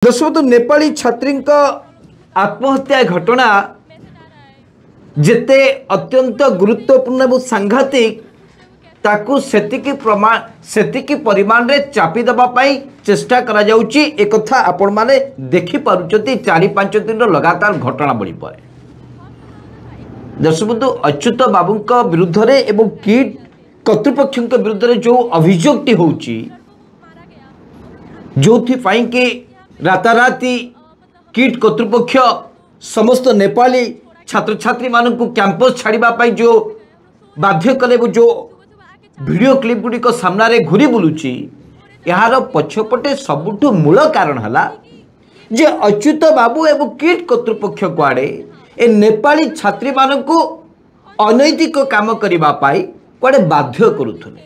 दर्शक नेपाली छात्री आत्महत्या घटना जेते अत्यंत गुरुत्वपूर्ण और सांघातिक ताकू सेतिकी परिमाण रे चापी दबापाई चेष्टा करा जाउची एक कथा आपण माने देखि पारुचती 4-5 दिन लगातार घटना बड़ी पड़े। दर्शक बंधु अच्युत बाबू विरुद्ध रे एवं किट कर्तृपक्ष विरुद्ध रे जो अभियोगटी होउची जोथि पाई कि राताराती किट कर्तृपक्ष समस्त नेपाली छात्र छात्री मानक कैंपस छाड़ा जो बाध्य कले जो वीडियो क्लिप गुड़िक सामने घूरी बुलूची यार पछपटे सबुठ मूल कारण है जे अच्युत बाबू एवं किट कर्तृपक्ष कुआड़े ए नेपाली छात्री मानक अनैतिक काम करने कुआड़े बाध्य करुले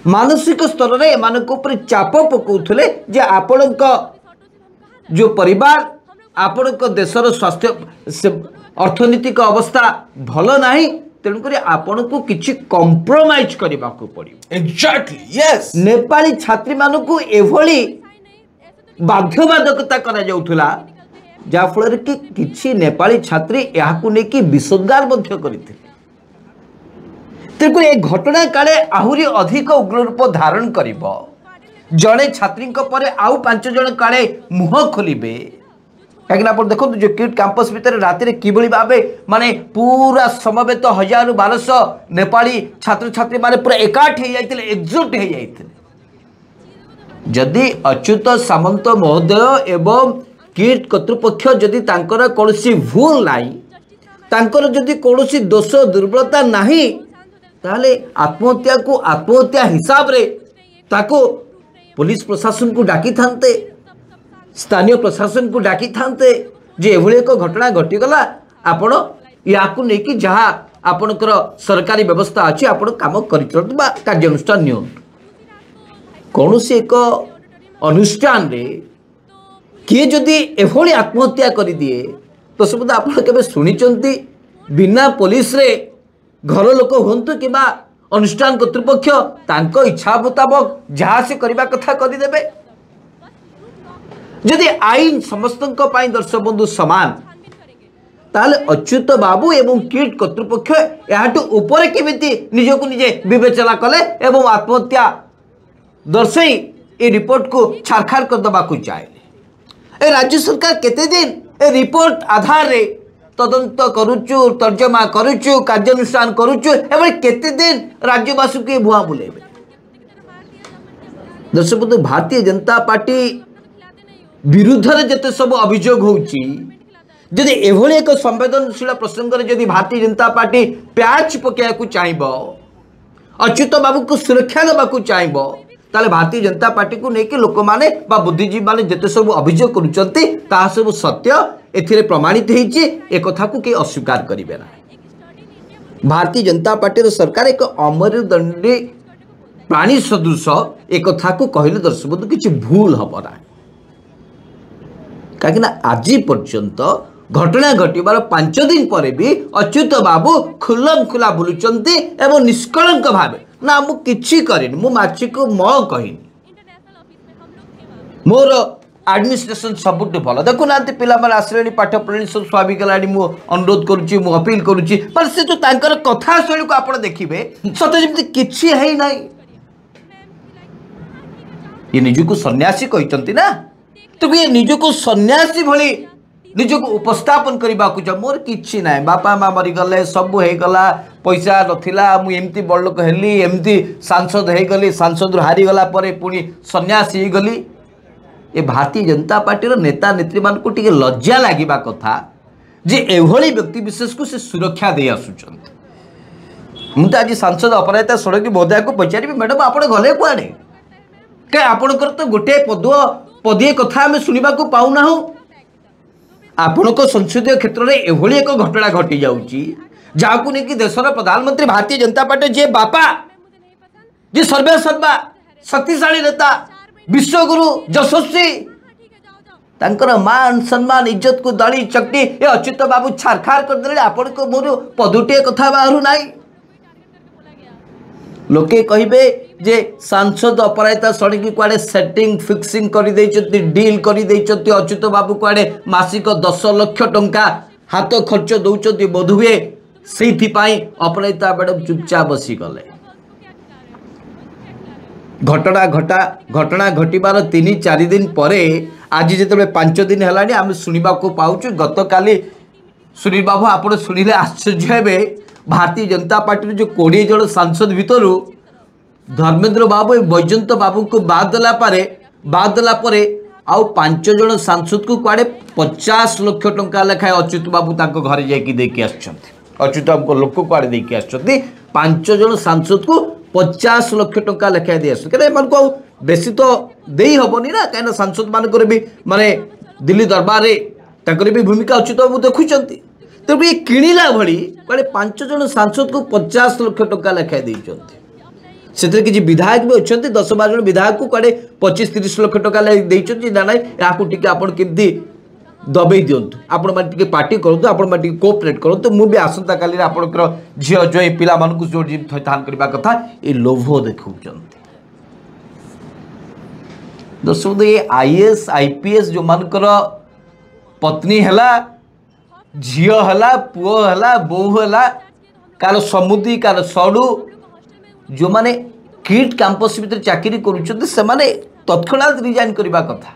मानसिक स्तर में एम चाप पकाउले जे आपण जो परिवार आपण देशर स्वास्थ्य अर्थनीतिक अवस्था भल नाही तेणुक आपण को किसी कंप्रोमाइज करने को पड़ो। एग्जैक्टली यस नेपाली छात्री मानक एभली बाध्यबाधकता करा जाउथला जाफल कि किछि नेपाली छात्री याकू नेकी विसर्गार करते तेणुक ए घटना काले आहुरी अधिक उग्र रूप धारण करिबो जड़े छात्री पर आउ 5 जन काले मुह खोलिबे कहीं आप देखो जो किट कैंपस भितर राति कि भाव माने पूरा समवेत 1000-1200 नेपाली छात्र छात्री माने पूरा एकाठ हो जाते एकजुट हो जाते जदि अच्युत सामंत महोदय एवं किट कर्तृपक्ष जदि तांकर कौनसी भूल नाही तांकर जदि कौनसी दोष दुर्बलता नाही ताले आत्महत्या को आत्महत्या हिसाब रे ताको पुलिस प्रशासन को डाकी थांते स्थानीय प्रशासन को डाकी थांते जे एभली एक घटना घटीगला आपण याकू नेकी जहाँ आपणकर सरकारी व्यवस्था अच्छी आपण काम कर कार्यानुष्ठान नि कौन से एक अनुष्ठान रे किए जदि एभली आत्महत्या कर दिए तो सब आप शुणी बिना पुलिस रे घर लोक हूँ कि अनुष्ठान कर्तृपक्ष तांको इच्छा मुताबक जहाँ से करने कथा करदेवे जदि आईन समस्त दर्शक बंधु समान ताले अच्युत बाबू एवं किट कर्तृपक्ष याठू ऊपर केमिति निजको निजे विवेचना कले एवं आत्महत्या दर्शाई ए रिपोर्ट को छारखार कर दबा को चाहे ए राज्य सरकार केते दिन ए रिपोर्ट आधार रे तदंत करुचु तर्जमा करुचु कार्यानुष्ठान करुचु एवं केते दिन राज्यवासी को भुआ बुलेबे। दर्शक बंधु भारतीय जनता पार्टी विरुद्ध रे जते सब अभियोग होउची जदि एभली एक संवेदनशील प्रसंग रे जदि भारतीय जनता पार्टी प्याच पकेया को चाहिबो अच्युत बाबू को सुरक्षा देबा को चाहिबो ताले भारतीय जनता पार्टी को नेकी लोक माने बा बुद्धिजीवी माने जते सब अभियोग करूचंती ता सब सत्य एथिरे प्रमाणित हेची ए कथा को के अस्वीकार करिवे ना। भारतीय जनता पार्टी रो सरकार एक अमरदंडी प्राणी सदृश ए कथा को कहले दर्शक बंधु किछि भूल हबो ना कहीं आज पर्यंत घटना घटवार 5 दिन पर भी अच्युत बाबू खुलम खुला बुलुंट एवं निष्कलंक भाव ना मु किछि करिनि मु माछी को म कहिनि मोर एडमिनिस्ट्रेशन सबुठ भल देखु ना पिला माने आसले पाठ पढ़ी सब स्वाभाविक गलानी मु अनुरोध करुच्ची मु अपील करुच्ची पर से तो तांकर कथा शैली को आपण देखिबे सते जेमति किछि है नाही ये निजको सन्यासी कहितंती ना तो ये निजको सन्यासी भली निजको उपस्थापन करने मोर किसी ना बापा माँ मरीगले सब हो गला पैसा नथिला मु एमती बड़ लोक हेली एमती सांसद हो गली सांसद हारीगला पुणी सन्यासी हो गली ये भारतीय जनता पार्टी नेता नेत्री मान को टिके लज्जा लगे कथा जे एभली व्यक्ति विशेष को से सुरक्षा दे आसुचंती मुझे आज सांसद अपराजिता षड़ंगी महोदय को पचारि मैडम आप गले कुआड़े क्या आपणकर तो गोटे पदीय कथा आम शुणा पाऊना आपण संसदीय क्षेत्र में एभली एक घटना घटी जाऊँगी जहाँ नहीं देशर प्रधानमंत्री भारतीय जनता पार्टी जे बापा जे सर्वे सर्वा शक्तिशाली नेता विश्वगुरु यशस्वी तांकर मान सम्मान इज्जत को दली चकटी ए अच्युत बाबू छारखार करदे आपण को मोर पदुटे कथा बाहर ना लोके कहिबे जे सांसद अपराजिता षड़ी की कुआडे सेटिंग फिक्सिंग कर डील कर अच्युत बाबू कुआडे मासिक 10 लाख टंका हाथ खर्च दौरान बोधुए से अपराजिता मैडम चुपचाप बसी गले। घटना घटबार 3-4 दिन पर आज जिते 5 दिन है आम शुणा पाऊँ गत काली सुनील बाबू आप शुणिले आश्चर्य हे भारतीय जनता पार्टी जो 20 जन सांसद भितर धर्मेंद्र बाबू बैजयंत बाबू को बाद देला आउ 5 जन सांसद को कुआडे 50 लाख टंका लेखाएं अच्युत बाबू घर जाकि अच्युत बाबू लोक कुआडे देकी आछंती 5 जन सांसद को 50 लाख टंका लेखाएं दे आसो बेसी तो दे हेनी ना कहीं सांसद मानक भी माने दिल्ली दरबार में भी भूमिका अच्युत बाबू देखुंत तेणु ये किणिला भली कड़े 5 जन सांसद को 50 लाख टंका लेखाएं देते से किसी विधायक भी अच्छा 10-12 जन विधायक को कड़े 25-30 लाख टंका देते ना ना यहाँ केमती दबे दिंतु आपण मैंने पार्टी करूँ आपण मैंने कोअपरेट करूँ मुझे आसंता काली आपंकर झील जो पिला जो थैथान करने कथा ये लोभ देखा दर्शक ये IAS IPS जो मानकर पत्नी है झील है पुओ है बोह है कार समुदी कार सड़ू जो माने किट कैंपस भीतर चाकरी करुँचे तत्क्षणात रिजाइन करने कथा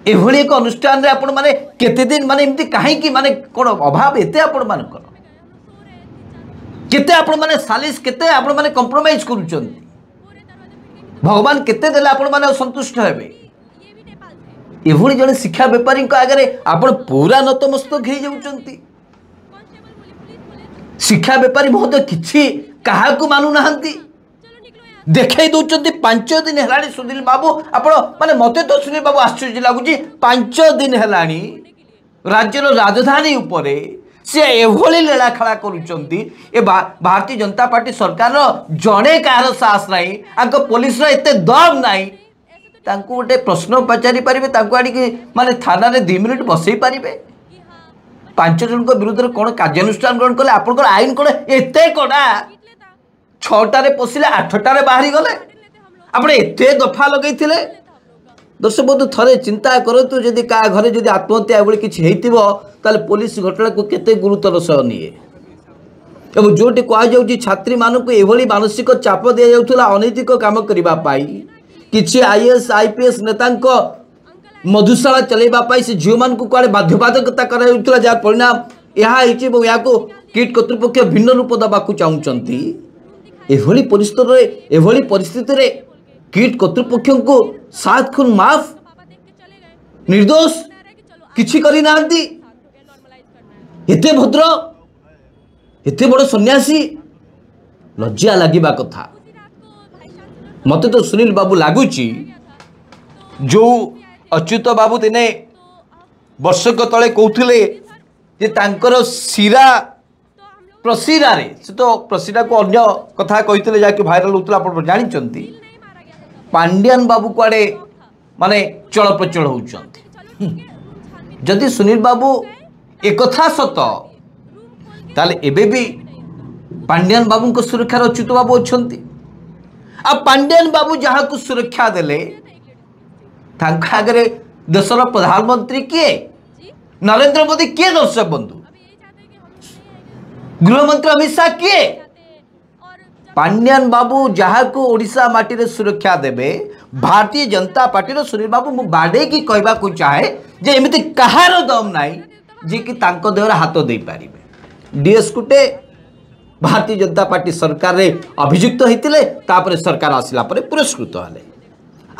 एभली एक अनुष्ठान रे आपण माने केते दिन माने एमती काहे माने कोन अभाव एते आपण मानकर केते आपण माने सालिस केते आपण माने कंप्रोमाइज करूचंती भगवान केते देले आपण माने संतुष्ट हेबे एभली जने शिक्षा व्यापारी को आगे आपण पूरा नतमस्तक हे जाउचंती शिक्षा व्यापारी महोदय किछि काहा को मानु नाहंती देखाई दौरान 5 दिन है सुनील बाबू आप माने मत तो सुनील बाबू आश्चर्य लगुच 5 दिन है राज्यर राजधानी उपरे से एभली लीला खेला कर भारतीय जनता पार्टी सरकार जड़े कार साहस ना पुलिस एत दम ना गोटे प्रश्न पचारि पारे आड़ी माने थाना 2 मिनिट बसई पारे 5 जन विरुद्ध में कौन कार्यानुष्ठान ग्रहण कले आप आईन कौन एत कड़ा 6टारे पशिले 8टारे बाहरी गले आपने एते दफा लगे दर्शक बंधु थरे चिंता करतु जदि का घरे जदि आत्महत्या एभली किछि हेइतिबो ताले पुलिस घटना को केते गुरुतर सह निए एवं जोटी कह जाउछि छात्री मानक एभली मानसिक चाप दिया जाउथला अनैतिक काम करिबा पाई किछि IAS IPS नेतांक मधुशाला चलेबा पाई से झियो मान को कुआडे बाध्यबाधकता कराउथला जा परिणाम यहा हेछि एवं याको किट कर्तृपक्ष भिन्न रूप दबाकू चाहुचंती एभली परिस्थिति रे किट कर्तृपक्ष को 7 खून माफ निर्दोष किछि करि नांती एते भद्र एते बड़ सन्यासी लज्जा लागिबा कथा मते तो सुनील बाबू लागुची जो अच्युत बाबू दिने वर्षक तले कहउथिले जे तांकर शिरा प्रसीरा रे से तो प्रसीरा को अन्य कथा कहते जाकि भाइराल होता आप जानते पांड्यान बाबू कुआडे माने चल प्रचल होउचंती जदि सुनील बाबू एक कथा सत ताले एबे भी पांड्यान बाबू को सुरक्षा अच्युत बाबू अच्छंती आ पांड्यान बाबू जहाँ को सुरक्षा देले तांका आगे देशर प्रधानमंत्री किए नरेंद्र मोदी किए दर्शक बंधु गृहमंत्री अमित शाह किए पांड्यान बाबू जहाँ को ओडिशा माटी रे सुरक्षा देबे भारतीय जनता पार्टी रो सुनील बाबू मु बाडे की कहबा को चाहे जे एमिति कहार दम नाई जे कि तांको देहर हाथ दे पारिबे डीएस कुटे भारतीय जनता पार्टी सरकार रे अभियुक्त होइतिले तापरे सरकार आसिला परे पुरस्कृत हले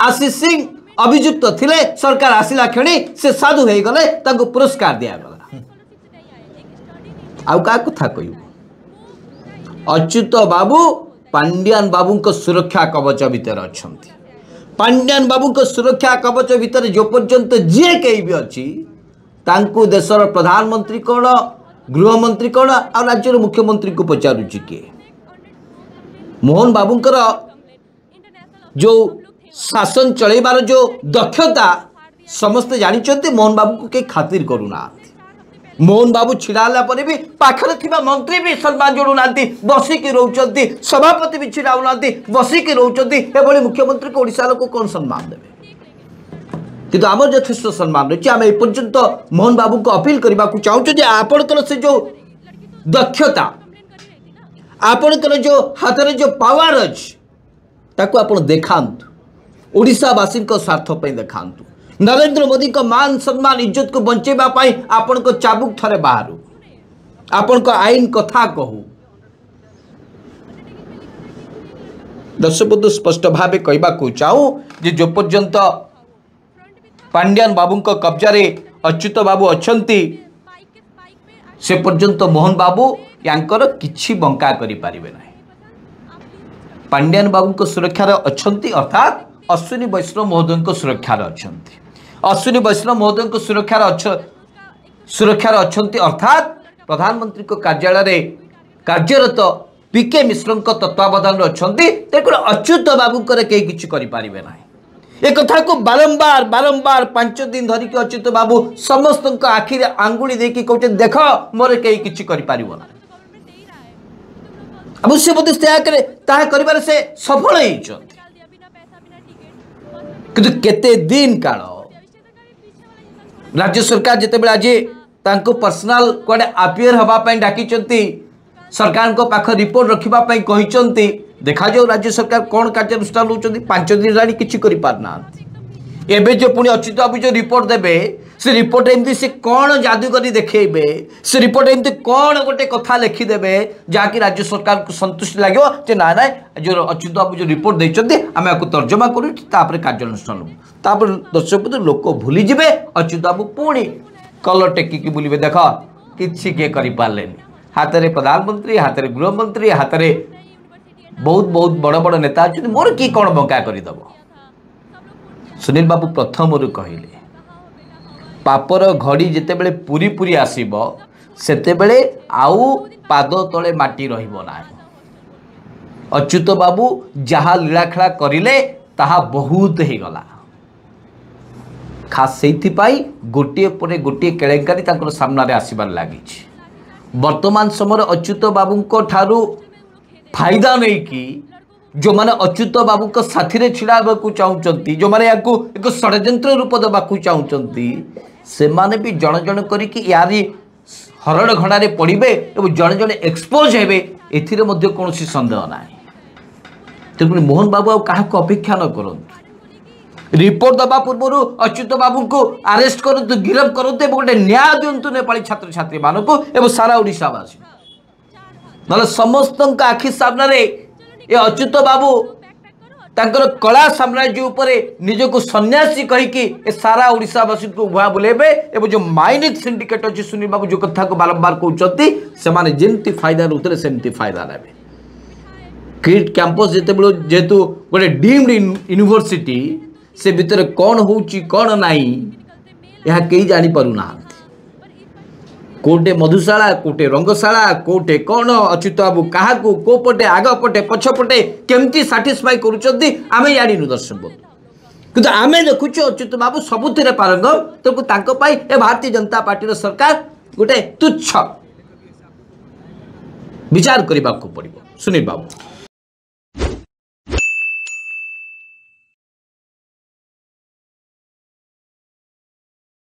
आशीष सिंह अभियुक्त थिले सरकार आसिला खेणी से साधु हे गले तांको पुरस्कार दिया गला आउ का कथा कहू अच्युत बाबू पांड्यान बाबू को सुरक्षा कवच भितर अछंती पांड्यान बाबू को सुरक्षा कवच भितर जो पर्यंत जे कई भी अच्छी तांकु देशर प्रधानमंत्री कौन गृहमंत्री कौन आ राज्यर मुख्यमंत्री को पचारुची किए मोहन बाबूंकर जो शासन चलेबार जो दक्षता समस्ते जानते मोहन बाबू को कई खातिर करूना मोहन बाबू छिड़ा पर भी पाखरे थिबा मंत्री भी सम्मान जोड़ू ना बसिकी रोचंती सभापति भी छिड़ा ना बसिकी रोचंती एभली मुख्यमंत्री को ओडिशा लोक कौन सम्मान देवे किंतु आम यथेष सम्मान रही आम एपर्यंत मोहन बाबू को अपील करने को चाहूँ जे आपणकर से जो दक्षता आपणकर जो हाथ में जो पावर अच्छी ताको आपण देखांतु ओडिशावासी स्वार्थ देखांतु नरेंद्र मोदी को मान सम्मान इज्जत को बंचेबा पाई आपण को चाबुक थरे बाहर आपण को आईन कथा कहू दर्शक बंधु स्पष्ट भाव कहवाक चाहूँ जे जो पर्यंत पांड्यान बाबू कब्जा अच्युत बाबू अच्छंती से पर्यंत मोहन बाबू यांकर किछि बंका करि पारिबे नाही पांड्यान बाबू सुरक्षार अच्छंती अर्थात अश्विनी वैष्णव महोदय सुरक्षार अच्छंती अश्विनी वैष्णव महोदय सुरक्षार अच्छंती अर्थात प्रधानमंत्री को कार्यालय कार्यरत पीके मिश्र तत्वावधान अच्छंती तेकर अच्युत बाबू कहीं किछि करि पारिबे नाही एक कथा को बारंबार बारंबार 5 दिन धरिकी अच्युत बाबू समस्त आखिरे आंगुली देकी कहते देख मोर कहीं किछि करि पारिबो ना अवश्य बोधे कर से सफल किंतु केते दिन काल राज्य सरकार जिते आज पर्सनाल कड़े आपियर हवापाई डाकी सरकार को पाख रिपोर्ट रखापी कहते देखा जाऊ राज्य सरकार कौन कार्यानुष्ठान लौट 5 दिन जानी किसी करना एवं जो पुणी अच्युत बाबू जो रिपोर्ट देवे से रिपोर्ट एमती से कौन जादूगरी देखेबे से रिपोर्ट एमती कौन गोटे कथा लिखिदेवे जहाँकि राज्य सरकार को संतुष्टि लगे ना ना जो अच्युत बाबू जो रिपोर्ट देते आम आपको तर्जमा करूँ कार्यानुष्ठान तापर दर्शक लोक भूलीजे अच्युत बाबू पुणी कलर टेकिकी बुलवे देख किसी किए कर हाथ में प्रधानमंत्री हाथ में गृहमंत्री हाथ में बहुत बहुत बड़ बड़ नेता अच्छे मोर कि कौन बंका करदेव सुनील बाबू प्रथम कहले पापर घड़ी जिते बड़े पूरी पूरी आसब सेते बेले आउ पाद तले माटी रहिबो ना अच्युत बाबू जहा लीलाखेला करिले ताहा बहुत ही गला खास से गोटे पर गोटे केलेंकारी तांकर सामना रे आसीबार लागी वर्तमान समय अच्युत बाबू ठारू फायदा नहीं कि जो माने अच्युत बाबू को साथी रे छिड़ा चाहूँगी जो माने एक षड्यंत्र रूप देवाक चाहूँगी से माने भी जन जन करिकी यारी हरण घड़े पड़े और जड़े जड़े एक्सपोज हे एथिरे मध्य कौन सन्देह ना तेणु मोहन बाबू क्या अपेक्षा न करूँ रिपोर्ट दबा पूर्व अच्युत बाबू को अरेस्ट करूँ गिरफ करूँ गोटे न्याय दिंतु नेपाली छात्र छात्री मानक और सारा ओडिशावासी ना समस्त आखि सामने ये अच्युत बाबू तांकर कला साम्राज्य उपरे निजको सन्यासी कहीकि सारा ओडिशावासी को भुआ बुलेबे एवं जो माइनिंग सिंडिकेट अच्छी सुनील बाबू जो कथा को बारंबार कहते से जमती फायदा रुतले सेमती फायदा नेबे किट कैंपस जिते जेहेतु गोटे डीम्ड यूनिवर्सिटी से भितर कौन होची कौन नाई यह कई जानी पारु ना कोटे मधुशाला कोटे रंगशाला कोटे कौन अच्युत बाबू क्या को पटे आग पटे पछपटे केमती साटिस्फाई करुँच आम जाणु दर्शक किंतु आम देखुचे अच्युत बाबू सबुथ पारंगम तो भारतीय जनता पार्टी सरकार गोटे तुच्छ विचार करने को पड़ो सुनील बाबू।